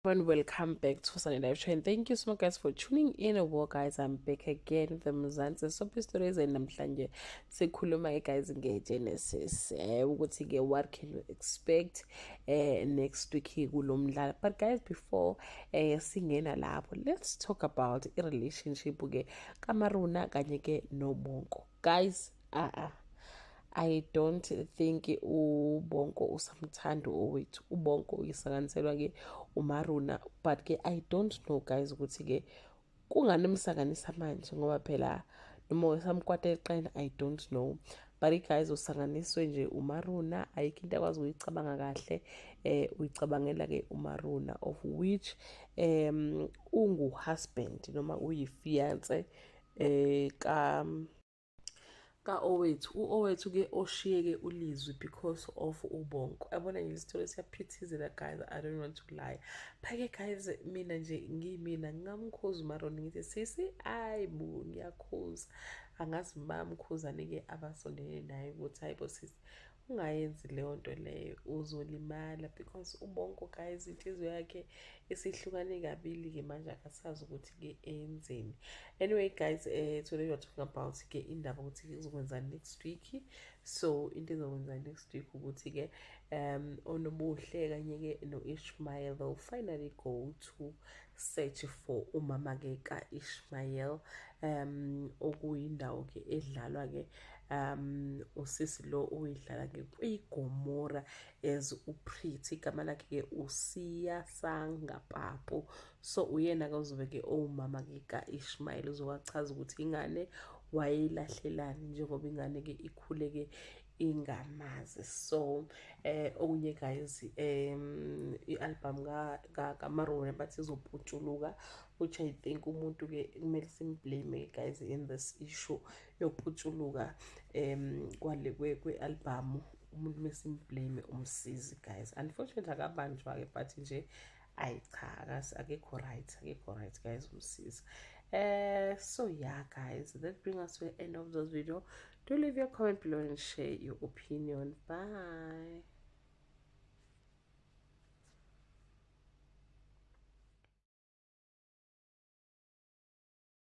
And welcome back to Sunny Live Show, and thank you so much guys for tuning in. Well guys, I'm back again with the Mzansi Soap Stories, and namhlanje sikhuluma guys nge-Genesis ukuthi what can you expect next week kulomdlalo. But guys, before singena lapho, let's talk about a relationship kaMaruna kanye noBonko. Guys, I don't think uBonko usamthanda owethu. uBonko uyisakanselwa uMaruna, but I don't know guys ukuthi kungani emsakanisa manje ngoba phela noma wesamkwata eqena, I don't know, but guys usanganiswe nje uMaruna. Ayikho into akwazi ukuyicabanga kahle, uyicabangela uMaruna, of which ungu-husband noma uyi-fiance owethu oshiye uLizwi because of uBonko. Yabona nje isithole siyaphithizela guys, I don't want to lie. Phake guys, mina nje ngiyimina ngingamkhuza uMarona ngithi sisi ayibu ngiyakhuza, angazi bamkhuzane abasondele naye ukuthi hayibo sisi ungayenzi leyo nto leyo uzolimala, because uBonko guys inhliziyo yakhe isihlukane kabili manje akasazi ukuthi enzeni. Anyway guys, today we're talking about indaba ukuthi izokwenza next week. So into ezokwenza next week ukuthi onobuhle kanye noIshmael, they'll finally go to search for umama kaIshmael, okuyindawo edlalwa usisi lo uyidlala kwiGomora as uPretty, igama lakhe uSiya Sangapapu. So uyena uzobe umama kaIshmael, uzowachaza ukuthi ingane wayilahlelani njengoba ingane ikhule ingamazi. So okunye guys, i-album kaMarona bathi izoputshuluka, which I think umuntu kumele simblame guys in this issue yokuputshuluka kwale kwe-album. Umuntu mesimblame umsizi guys, unfortunately akabanjwa but nje ayi cha akekho right guys umsizi. So yeah guys, that brings us to the end of this video. Do leave your comment below and share your opinion. Bye.